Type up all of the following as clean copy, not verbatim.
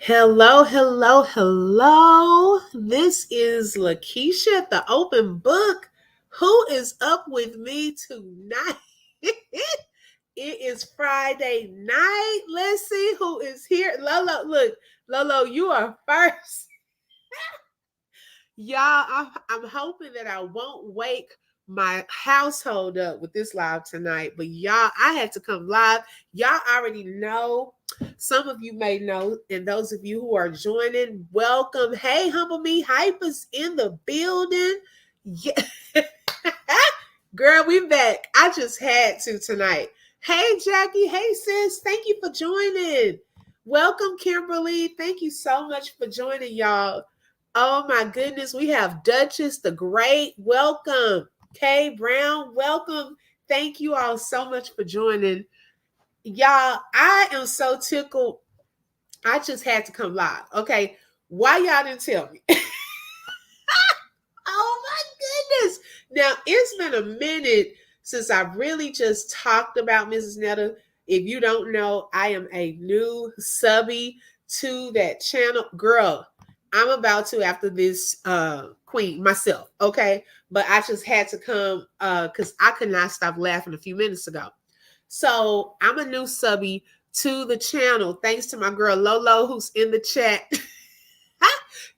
Hello, hello, hello. This is Lakeisha at the Open Book. Who is up with me tonight? It is Friday night. Let's see who is here. Lolo, look, Lolo, you are first. Y'all, I'm hoping that I won't wake my household up with this live tonight. But y'all, I had to come live. Y'all already know. Some of you may know, and those of you who are joining, welcome. Hey, Humble Me Hypers in the building. Yeah. Girl, we back. I just had to tonight. Hey, Jackie. Hey, sis. Thank you for joining. Welcome, Kimberly. Thank you so much for joining, y'all. Oh my goodness, we have Duchess the Great. Welcome. Kay Brown, welcome. Thank you all so much for joining. Y'all, I am so tickled. I just had to come live. Okay. Why y'all didn't tell me? Oh my goodness. Now, it's been a minute since I really just talked about Mrs. Netta. If you don't know, I am a new subby to that channel. Girl, I'm about to after this queen myself, okay? But I just had to come because I could not stop laughing a few minutes ago. So I'm a new subby to the channel, thanks to my girl Lolo, who's in the chat.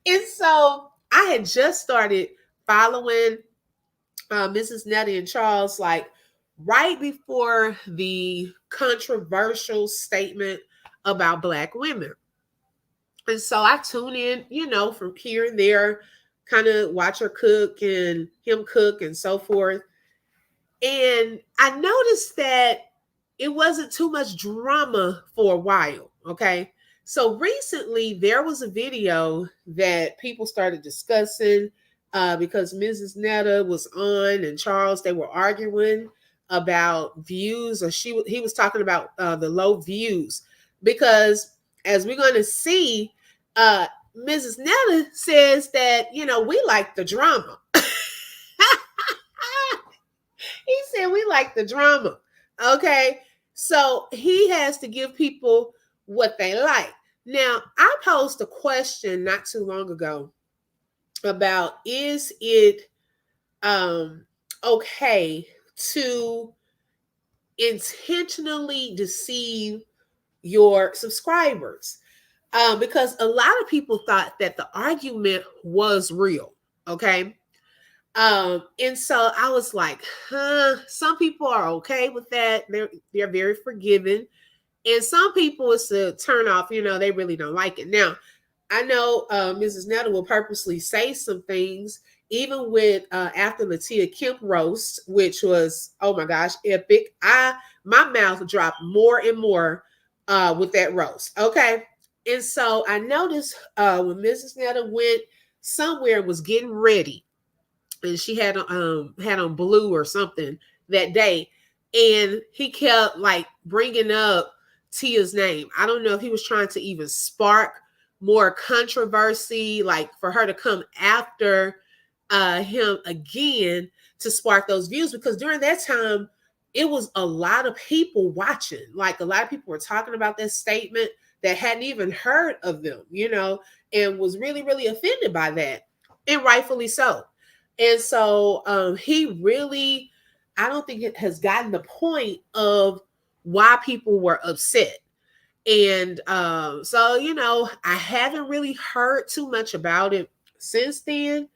And so I had just started following Mrs. Netta and Charles like right before the controversial statement about Black women. And so I tune in, from here and there, kind of watch her cook and him cook and so forth. And I noticed that it wasn't too much drama for a while. Okay. So recently there was a video that people started discussing because Mrs. Netta was on and Charles, they were arguing about views, or he was talking about the low views because as we're going to see, uh, Mrs. Netta says that, we like the drama. He said we like the drama. Okay. So he has to give people what they like. Now, I posed a question not too long ago about is it okay to intentionally deceive your subscribers? Because a lot of people thought that the argument was real. Okay. And so I was like, some people are okay with that. They're very forgiving. And some people it's a turn off, they really don't like it. Now, I know Mrs. Netta will purposely say some things, even with after the Tia Kemp roast, which was, oh my gosh, epic. My mouth dropped more and more with that roast. Okay. And so I noticed when Mrs. Netta went somewhere and was getting ready, and she had on blue or something that day, and he kept like bringing up Tia's name. I don't know if he was trying to even spark more controversy, like for her to come after him again to spark those views, because during that time it was a lot of people watching. Like a lot of people were talking about that statement that hadn't even heard of them, and was really, really offended by that, and rightfully so. And so he really, I don't think it has gotten the point of why people were upset. And so, I haven't really heard too much about it since then.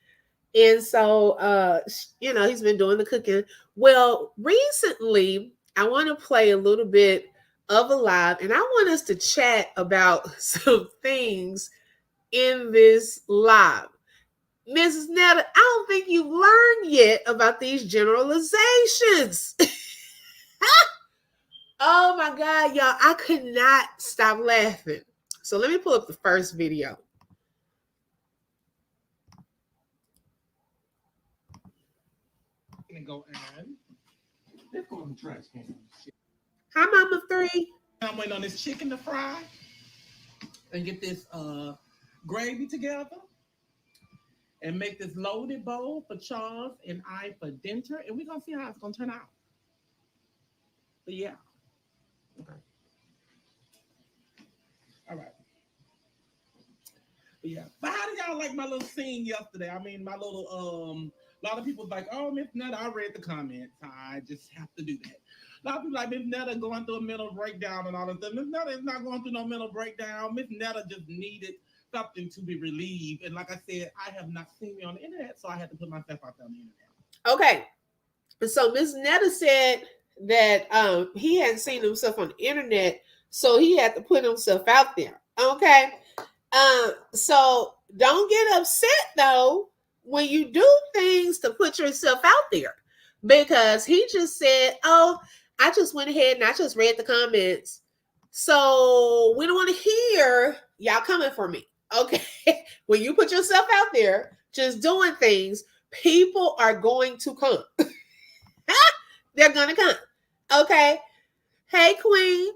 And so, he's been doing the cooking. Well, recently, I want to play a little bit of a live, and I want us to chat about some things in this live. Mrs. Netta, I don't think you've learned yet about these generalizations. Oh my God, y'all, I could not stop laughing. So let me pull up the first video. Go in. Let's go in the trash can. Hi, Mama Three. I'm waiting on this chicken to fry and get this gravy together and make this loaded bowl for Charles and I for dinner. And we're going to see how it's going to turn out. But yeah. Okay. All right. But yeah. But how did y'all like my little scene yesterday? I mean, my little a lot of people like, oh, Miss Netta, I read the comments. I just have to do that. A lot of people like Miss Netta going through a mental breakdown and all of that. Miss Netta is not going through no mental breakdown. Miss Netta just needed something to be relieved. And like I said, I have not seen me on the internet, so I had to put myself out there on the internet. Okay. So Miss Netta said that he hadn't seen himself on the internet, so he had to put himself out there. Okay. So don't get upset though when you do things to put yourself out there, because he just said, "Oh, I just went ahead and I just read the comments, so we don't want to hear y'all coming for me." Okay, when you put yourself out there, just doing things, people are going to come. They're gonna come. Okay. Hey, Queen,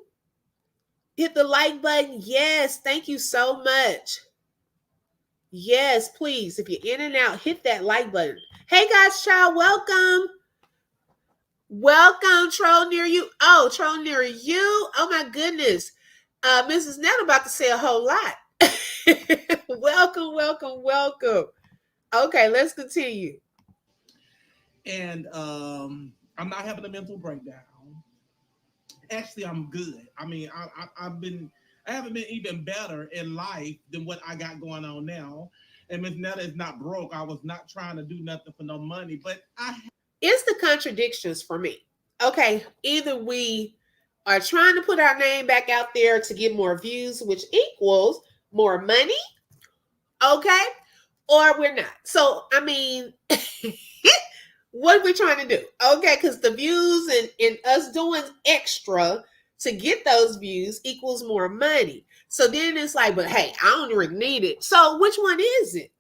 hit the like button. Yes, thank you so much. Yes, please. If you're in and out, hit that like button. Hey, guys, child, welcome. Welcome, troll near you. Oh, troll near you. Oh my goodness. Mrs. Nett about to say a whole lot. Welcome, welcome, welcome. Okay, let's continue. And I'm not having a mental breakdown. Actually, I'm good. I mean, I haven't been even better in life than what I got going on now. And Miss Netta is not broke. I was not trying to do nothing for no money, but it's the contradictions for me. Okay, either we are trying to put our name back out there to get more views, which equals more money, okay, or we're not. So, I mean, what are we trying to do? Okay, because the views and us doing extra to get those views equals more money. So then it's like, but hey, I don't really need it. So which one is it?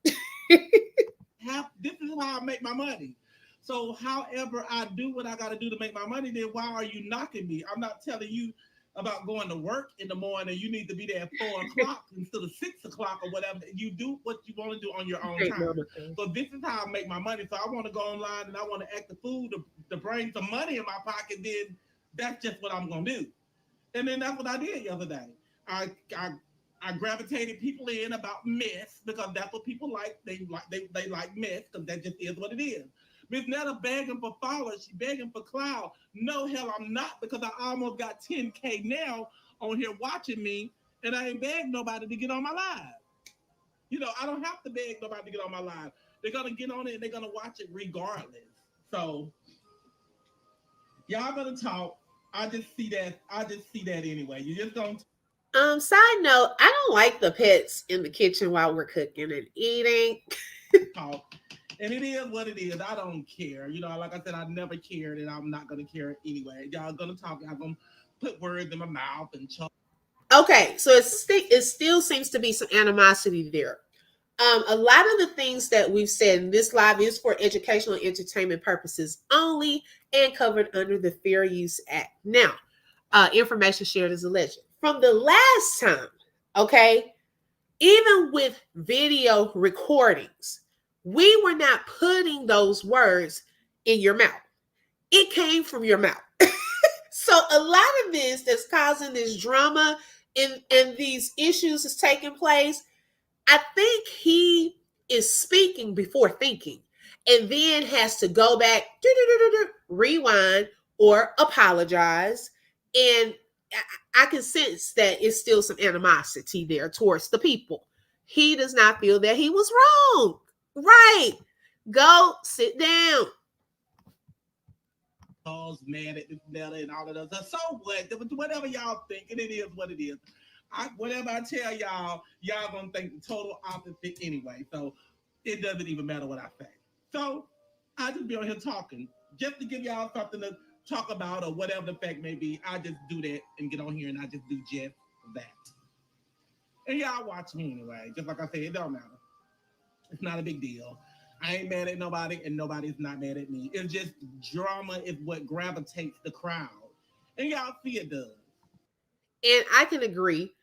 This is how I make my money. So however I do what I got to do to make my money, then why are you knocking me? I'm not telling you about going to work in the morning. You need to be there at 4 o'clock instead of 6 o'clock or whatever. You do what you want to do on your own time. So this is how I make my money. So I want to go online and I want to act the fool to bring some money in my pocket. Then that's just what I'm gonna do. And then that's what I did the other day. I gravitated people in about mess because that's what people like. They like mess because that just is what it is. Miss Netta begging for followers. She begging for clout. No, hell, I'm not, because I almost got 10K now on here watching me, and I ain't begged nobody to get on my live. You know, I don't have to beg nobody to get on my live. They're gonna get on it and they're gonna watch it regardless. So y'all gonna talk. I just see that. Anyway. You just don't. Side note, I don't like the pets in the kitchen while we're cooking and eating. Talk. And it is what it is. I don't care. You know, like I said, I never cared, and I'm not gonna care anyway. Y'all gonna talk. Y'all gonna put words in my mouth and choke. Okay, so it still seems to be some animosity there. A lot of the things that we've said in this live is for educational and entertainment purposes only and covered under the Fair Use Act. Now, information shared is alleged. From the last time, okay, even with video recordings, we were not putting those words in your mouth. It came from your mouth. So a lot of this that's causing this drama and these issues is taking place, I think he is speaking before thinking and then has to go back, rewind, or apologize. And I can sense that it's still some animosity there towards the people. He does not feel that he was wrong. Right. Go sit down. Mad at this Netta and all of that. So what? Whatever y'all think, and it is what it is. Whatever I tell y'all gonna think the total opposite anyway. So it doesn't even matter what I say. So I just be on here talking just to give y'all something to talk about or whatever the fact may be. I just do that and get on here and I just do just that. And y'all watch me anyway. Just like I said, it don't matter. It's not a big deal. I ain't mad at nobody, and nobody's not mad at me. It's just drama is what gravitates the crowd. And y'all see it does. And I can agree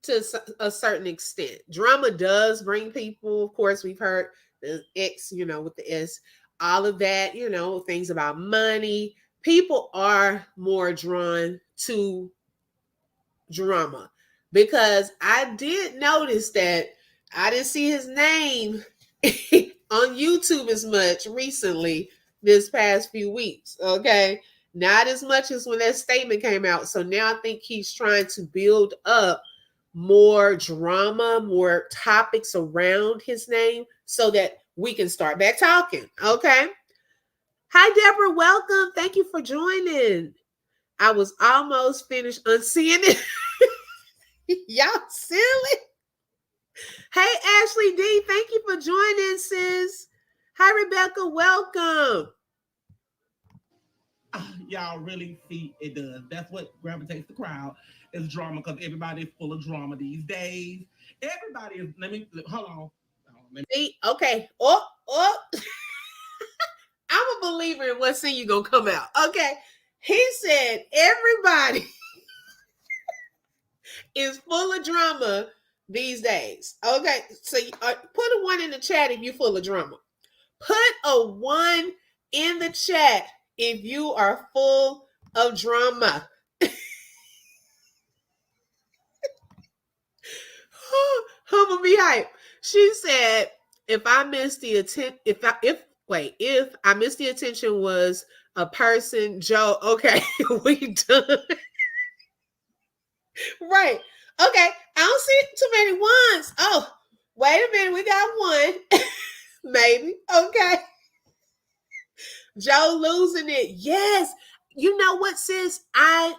to a certain extent. Drama does bring people. Of course, we've heard the X, with the S, all of that, things about money. People are more drawn to drama because I did notice that I didn't see his name on YouTube as much recently this past few weeks. Okay. Not as much as when that statement came out. So now I think he's trying to build up more drama, more topics around his name so that we can start back talking. Okay. Hi, Deborah. Welcome. Thank you for joining. I was almost finished unseeing it. Y'all silly. Hey, Ashley D. Thank you for joining, sis. Hi, Rebecca. Welcome. Y'all really see it does. That's what gravitates the crowd is drama because everybody is full of drama these days. Everybody is. Let me hold on. Okay. Oh. I'm a believer in what scene you gonna come out. Okay. He said everybody is full of drama these days. Okay. So put a 1 in the chat if you're full of drama. Put a 1 in the chat if you are full of drama. Humble be hype. She said, if I missed the if I missed the attention was a person, Joe. Okay, we done. Right. Okay. I don't see too many ones. Oh, wait a minute. We got 1. Maybe. Okay. Joe losing it. Yes. You know what, sis? I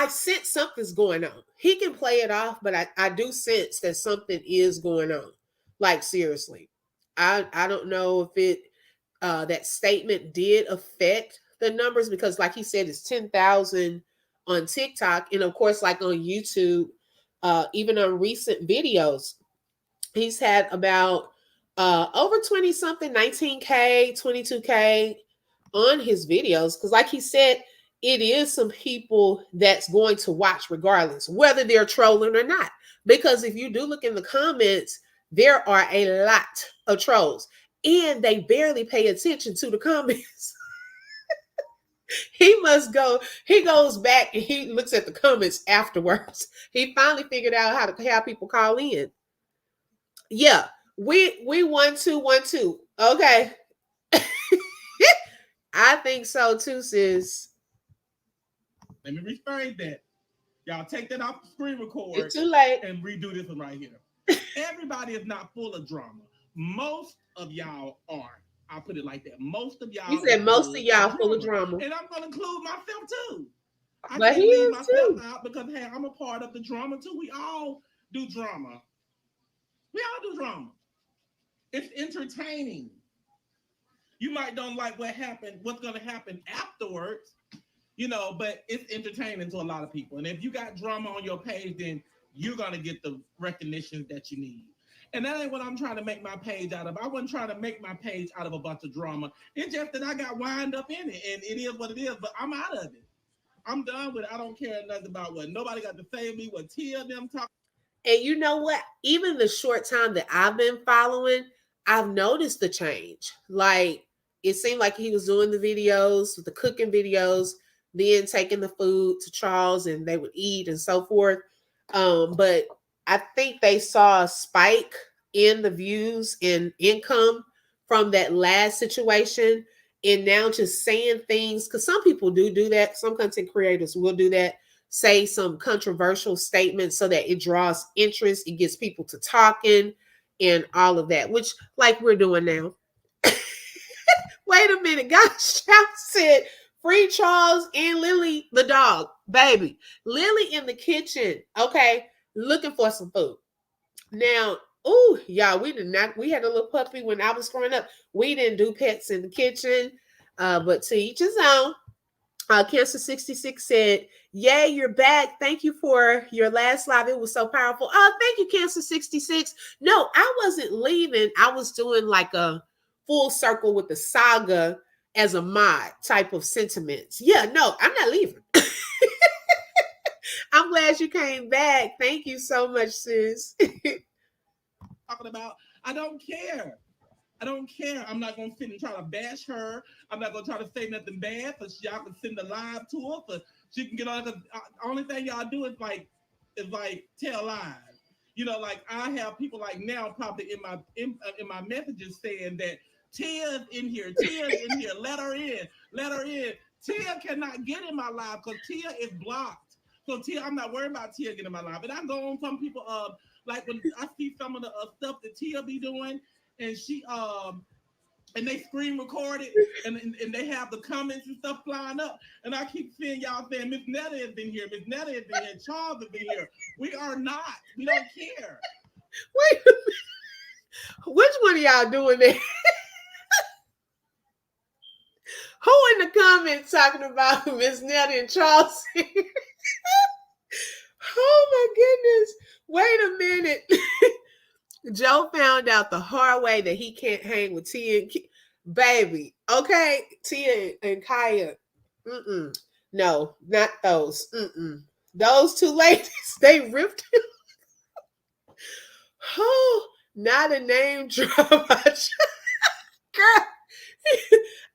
sense something's going on. He can play it off, but I do sense that something is going on. Like seriously. I don't know if it that statement did affect the numbers because like he said, it's 10,000 on TikTok. And of course, like on YouTube, even on recent videos, he's had about over 20 something, 19K, 22K on his videos. Because like he said, it is some people that's going to watch regardless, whether they're trolling or not. Because if you do look in the comments, there are a lot of trolls and they barely pay attention to the comments. He goes back and he looks at the comments afterwards. He finally figured out how to have people call in. Yeah, we 1-2-1-2. Okay. I think so too, sis. Let me rephrase that. Y'all take that off the screen record. It's too late. And redo this one right here. Everybody is not full of drama. Most of y'all are. I'll put it like that. Most of y'all. You said most of y'all full of drama. And I'm going to include myself too. I but can't leave myself out because, hey, I'm a part of the drama too. We all do drama. We all do drama. It's entertaining. You might don't like what happened, what's going to happen afterwards, but it's entertaining to a lot of people. And if you got drama on your page, then you're going to get the recognition that you need. And that ain't what I'm trying to make my page out of. I wasn't trying to make my page out of a bunch of drama. It's just that I got wind up in it, and it is what it is, but I'm out of it. I'm done with it. I don't care nothing about what nobody got to say to me, what Tia them talk. And you know what? Even the short time that I've been following, I've noticed the change. Like, it seemed like he was doing the videos, the cooking videos, then taking the food to Charles and they would eat and so forth. But I think they saw a spike in the views and income from that last situation. And now just saying things, because some people do that. Some content creators will do that. Say some controversial statements so that it draws interest. It gets people to talking and all of that, which like we're doing now. Wait a minute. Gosh, said free Charles and Lily the dog, baby. Lily in the kitchen, okay, looking for some food. Now, y'all, we had a little puppy when I was growing up. We didn't do pets in the kitchen, but to each his own. Cancer 66 said, yay, you're back. Thank you for your last live. It was so powerful. Oh, thank you, Cancer 66. No, I wasn't leaving. I was doing like a full circle with the saga as a mod type of sentiments. Yeah, no, I'm not leaving. I'm glad you came back. Thank you so much, sis. Talking about, I don't care. I don't care. I'm not going to sit and try to bash her. I'm not going to try to say nothing bad so y'all can send a live to her so she can get on. The only thing y'all do is like tell lies. like I have people like now probably in my messages saying that Tia's in here, Tia's in here, let her in, let her in. Tia cannot get in my live because Tia is blocked. So Tia, I'm not worried about Tia getting in my live. And I go on some people like when I see some of the stuff that Tia be doing, and she and they screen record it, and they have the comments and stuff flying up. And I keep seeing y'all saying, Miss Netta has been here, Miss Netta has been here, Charles has been here. We are not. We don't care. Wait, which one of y'all doing that? Who in the comments talking about Miss Netta and Charles? Oh my goodness. Wait a minute. Joe found out the hard way that he can't hang with Tia and baby. Okay, Tia and Kaya. Mm-mm. No, not those. Mm-mm. Those two ladies, they ripped him. Oh, not a name drop. Girl,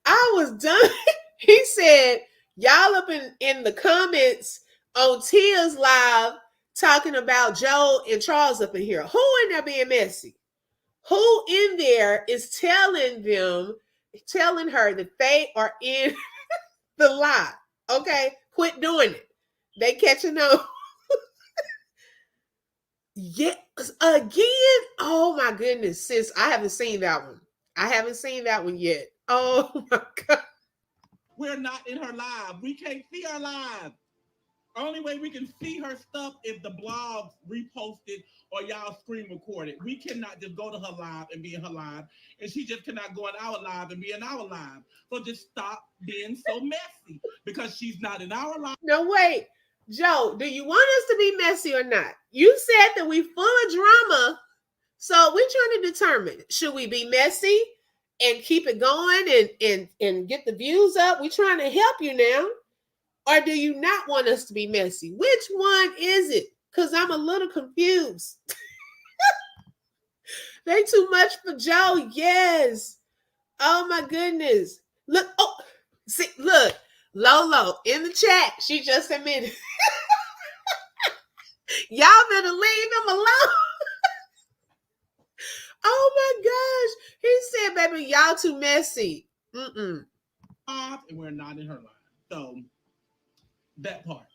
I was done. He said, y'all up in the comments on Tia's live talking about Joe and Charles up in here. Who in there being messy? Who in there is telling her that they are in the lie? Okay, quit doing it. They catching on. Yes, again. Oh my goodness, sis. I haven't seen that one. I haven't seen that one yet. Oh my god. We're not in her live. We can't see her live. Only way we can see her stuff is the blogs reposted or y'all screen recorded. We cannot just go to her live and be in her live, and she just cannot go in our live and be in our live. So just stop being so messy because she's not in our live. No, wait. Joe, do you want us to be messy or not? You said that we full of drama, so we're trying to determine, should we be messy and keep it going and get the views up? We're trying to help you now. Or do you not want us to be messy? Which one is it? Because I'm a little confused. They too much for Joe. Yes. Oh my goodness. Look. Oh, see, look. Lolo in the chat. She just admitted. Y'all better leave him alone. Oh my gosh. He said, baby, y'all too messy. Mm-mm. And we're not in her life. So that part.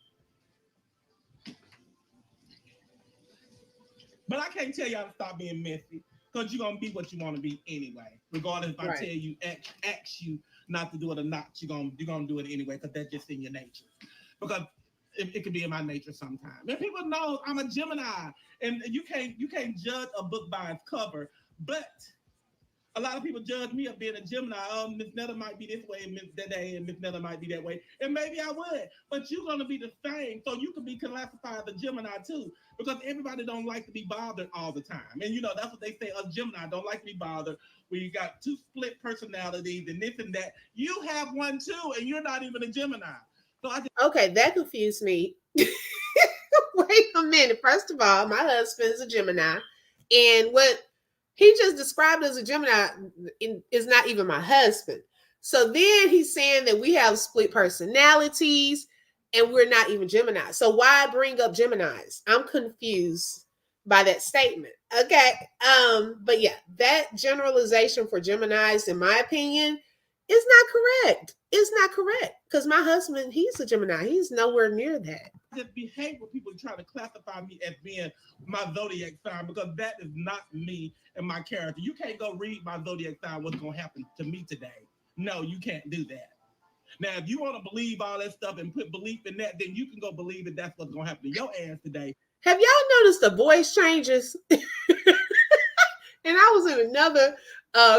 But I can't tell y'all to stop being messy because you're going to be what you want to be anyway. Regardless if I tell you, ask you not to do it or not, you're going to do it anyway because that's just in your nature. Because it could be in my nature sometimes. And people know I'm a Gemini, and you can't judge a book by its cover. But a lot of people judge me of being a Gemini. Miss Netta might be this way, and Miss Netta might be that way. And maybe I would. But you're going to be the same. So you could be classified as a Gemini too. Because everybody don't like to be bothered all the time. And that's what they say, us Gemini don't like to be bothered. We got two split personalities and this and that. You have one too, and you're not even a Gemini. So okay, that confused me. Wait a minute. First of all, my husband is a Gemini. And what he just described as a Gemini is not even my husband. So then he's saying that we have split personalities and we're not even Gemini. So why bring up Geminis? I'm confused by that statement. Okay. But yeah, that generalization for Geminis, in my opinion, is not correct. It's not correct. Because my husband, he's a Gemini. He's nowhere near that. I just behave with people trying to classify me as being my Zodiac sign because that is not me and my character. You can't go read my Zodiac sign, what's going to happen to me today. No, you can't do that. Now, if you want to believe all that stuff and put belief in that, then you can go believe that that's what's going to happen to your ass today. Have y'all noticed the voice changes? And I was in another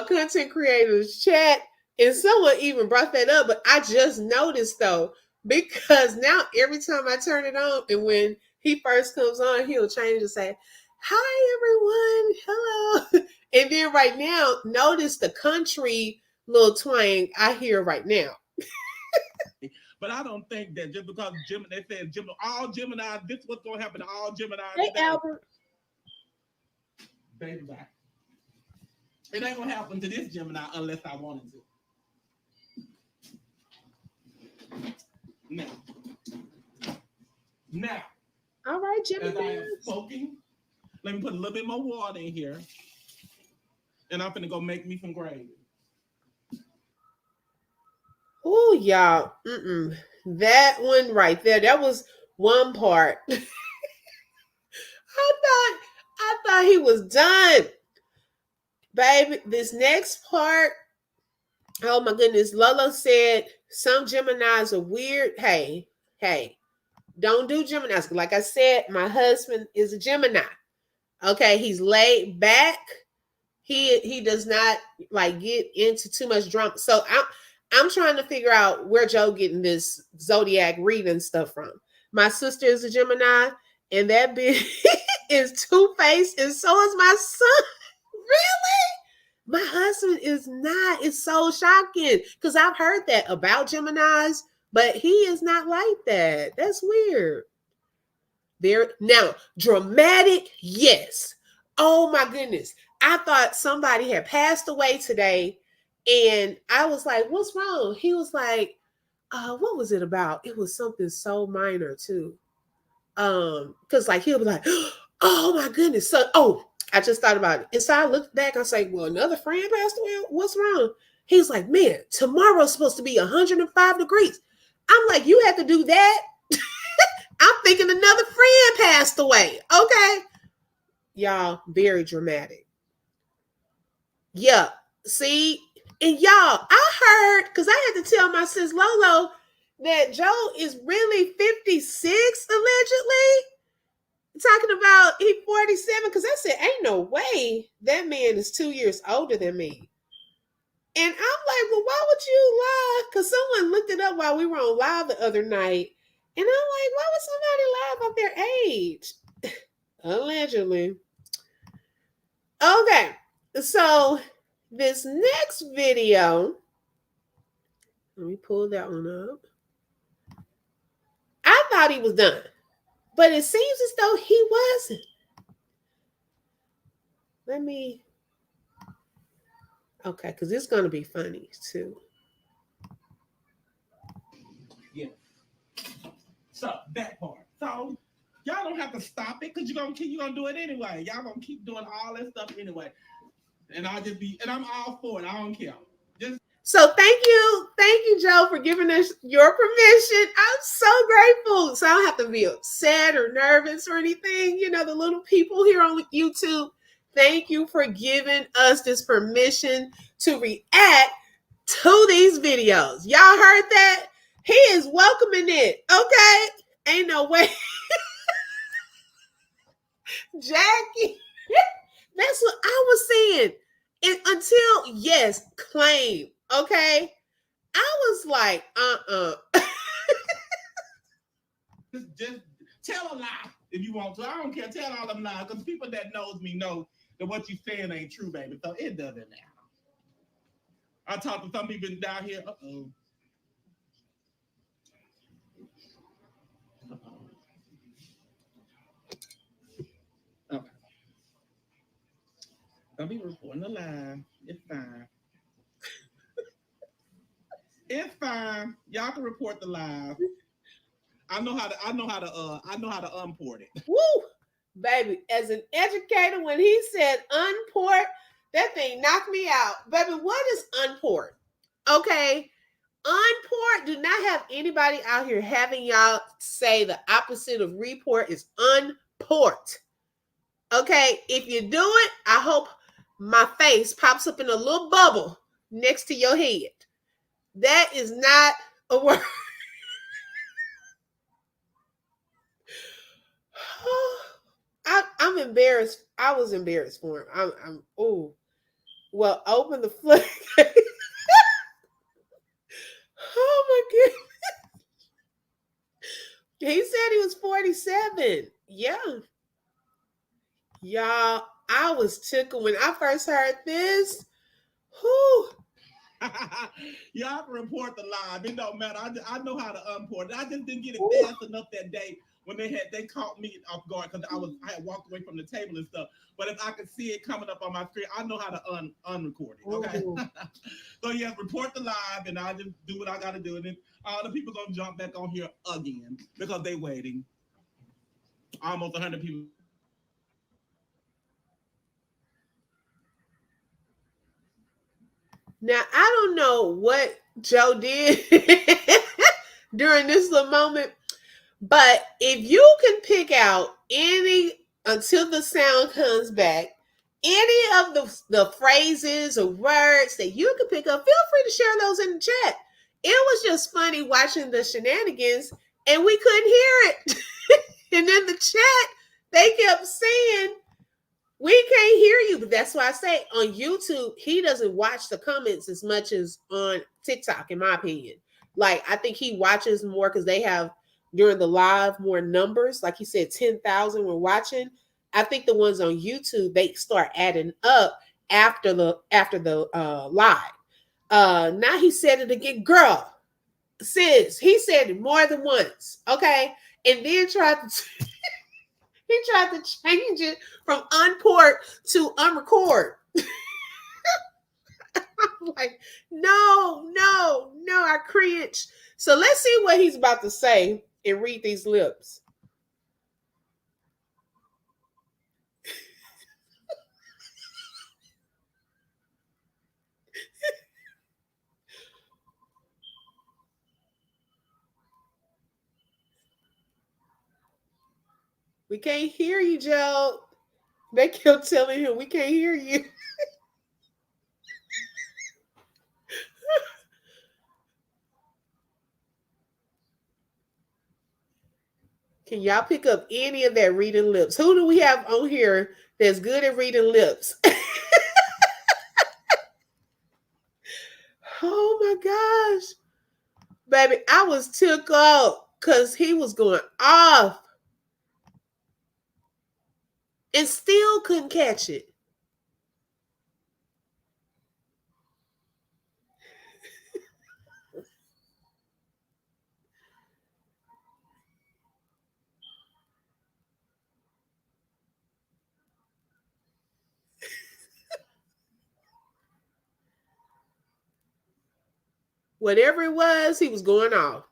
content creators chat, and someone even brought that up, but I just noticed though, because now every time I turn it on, and when he first comes on, he'll change and say, "Hi everyone, hello." And then right now, notice the country little twang I hear right now. But I don't think that just because they said all Gemini, this is what's going to happen to all Gemini. Hey, today. Albert. Baby back. It ain't going to happen to this Gemini unless I wanted to. Now. All right, Gemini. As I am spoken, Let me put a little bit more water in here, and I'm finna go make me some gravy. Oh, y'all. That one right there. That was one part. I thought he was done. Baby, this next part, oh my goodness. Lolo said some Geminis are weird. Hey, don't do Geminis. Like I said, my husband is a Gemini. Okay, he's laid back. He does not like get into too much drama. So I'm trying to figure out where Joe getting this Zodiac reading stuff from. My sister is a Gemini, and that bitch is two-faced, and so is my son. Really? My husband is not. It's so shocking because I've heard that about Geminis, but he is not like that. That's weird. There now, dramatic, yes. Oh my goodness. I thought somebody had passed away today, and I was like, what's wrong? He was like, what was it about? It was something so minor too. Because like he'll be like, oh my goodness. So I just thought about it. And so I looked back, I was like, well, another friend passed away. What's wrong? He's like, man, tomorrow's supposed to be 105 degrees. I'm like, you have to do that? I'm thinking another friend passed away. Okay. Y'all, very dramatic. Yeah. See? And y'all, I heard, because I had to tell my sis Lolo that Joe is really 56, allegedly. Talking about he 47, because I said, ain't no way that man is 2 years older than me. And I'm like, well, why would you lie? Because someone looked it up while we were on live the other night. And I'm like, why would somebody lie about their age? Allegedly. Okay. So this next video, let me pull that one up. I thought he was done, but it seems as though he wasn't. Let me, okay, because it's going to be funny too. Yeah. So that part. So y'all don't have to stop it because you're gonna do it anyway. Y'all gonna keep doing all that stuff anyway. And I'm all for it. I don't care. So thank you, Joe, for giving us your permission. I'm so grateful. So I don't have to be sad or nervous or anything. You know, the little people here on YouTube, thank you for giving us this permission to react to these videos. Y'all heard that? He is welcoming it. Okay? Ain't no way. Jackie. That's what I was saying. And until, yes, claim. Okay? I was like, Just tell a lie if you want to. I don't care. Tell all them lies because people that knows me know that what you saying ain't true, baby. So it doesn't matter. I talked to some people down here. Okay. Don't be reporting a lie. It's fine. It's fine. Y'all can report the live. I know how to unport it. woo, baby. As an educator, when he said unport, that thing knocked me out. Baby, what is unport? Okay. Unport, do not have anybody out here having y'all say the opposite of report is unport. Okay. If you do it, I hope my face pops up in a little bubble next to your head. That is not a word. I'm embarrassed. I was embarrassed for him. I'm oh well, open the floodgate. Oh my god. He said he was 47. Yeah. Y'all, I was tickled when I first heard this. Whew. Y'all can report the live. It don't matter. I know how to unport it. I just didn't get it fast enough that day when they caught me off guard because I had walked away from the table and stuff. But if I could see it coming up on my screen, I know how to unrecord it. Okay. So yeah, report the live, and I just do what I got to do, and then all the people gonna jump back on here again because they waiting. Almost 100 people. Now I don't know what Joe did during this little moment, but if you can pick out any until the sound comes back, any of the phrases or words that you can pick up, feel free to share those in the chat. It was just funny watching the shenanigans, and we couldn't hear it. And in the chat, they kept saying, we can't hear you. But that's why I say on YouTube, he doesn't watch the comments as much as on TikTok, in my opinion. Like, I think he watches more because they have during the live more numbers. Like he said, 10,000 were watching. I think the ones on YouTube, they start adding up after the live. Now he said it again, girl, sis. He said it more than once, okay, and then tried to he tried to change it from unport to unrecord. I'm like, no, no, no, I cringe. So let's see what he's about to say and read these lips. We can't hear you, Joe. They kept telling him we can't hear you. Can y'all pick up any of that reading lips? Who do we have on here that's good at reading lips? Oh my gosh. Baby, I was tickled because he was going off and still couldn't catch it. Whatever it was, he was going off.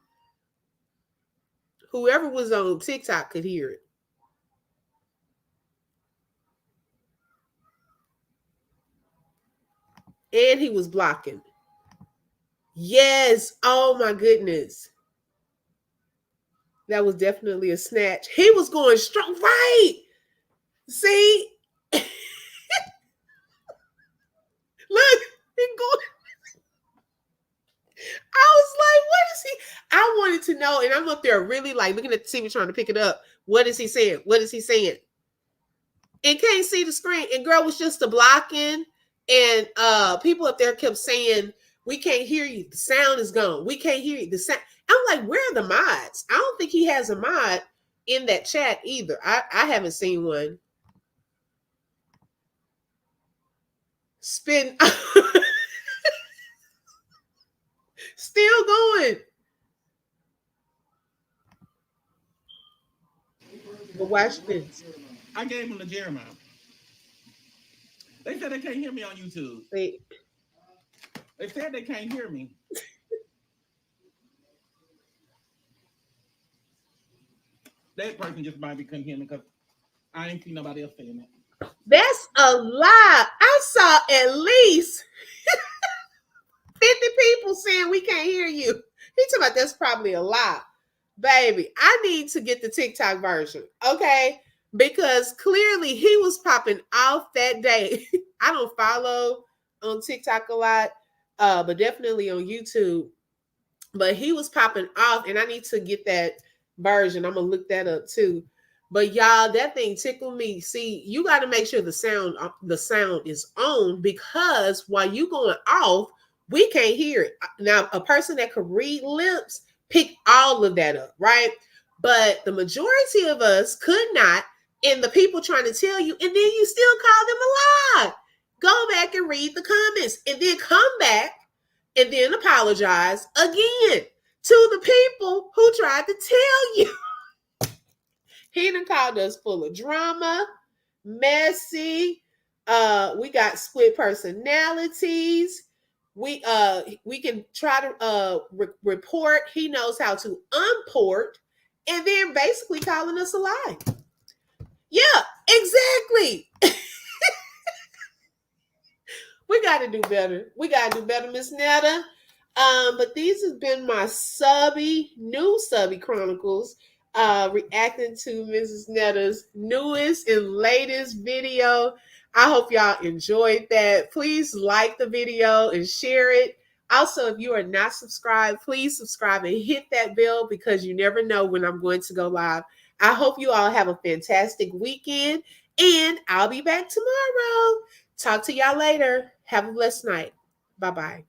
Whoever was on TikTok could hear it. And he was blocking. Yes. Oh my goodness. That was definitely a snatch. He was going strong. Right. See? Look, he going. I was like, what is he? I wanted to know, and I'm up there really like looking at the TV trying to pick it up. What is he saying? What is he saying? And can't see the screen. And girl was just a blocking. And people up there kept saying, we can't hear you. The sound is gone. We can't hear you. The sound. I'm like, where are the mods? I don't think he has a mod in that chat either. I haven't seen one. Spin. Still going. But watch this. I gave him the Jeremiah. They said they can't hear me on YouTube. They said they can't hear me. That person just might be couldn't hear me because I ain't seen nobody else saying that. That's a lie. I saw at least 50 people saying we can't hear you. He talking about that's probably a lie. Baby, I need to get the TikTok version, okay? Because clearly he was popping off that day. I don't follow on TikTok a lot, but definitely on YouTube. But he was popping off, and I need to get that version. I'm gonna look that up too. But y'all, that thing tickled me. See, you got to make sure the sound is on, because while you going off, we can't hear it. Now, a person that could read lips pick all of that up, right? But the majority of us could not, and the people trying to tell you, and then you still call them a lie. Go back and read the comments, and then come back and then apologize again to the people who tried to tell you. He done called us full of drama, messy. We got split personalities. We can try to report. He knows how to unport, and then basically calling us a lie. Yeah, exactly. We got to do better. We got to do better, Miss Netta. But these have been my new subby chronicles, reacting to Mrs. Netta's newest and latest video. I hope y'all enjoyed that. Please like the video and share it. Also, if you are not subscribed, please subscribe and hit that bell because you never know when I'm going to go live. I hope you all have a fantastic weekend, and I'll be back tomorrow. Talk to y'all later. Have a blessed night. Bye bye.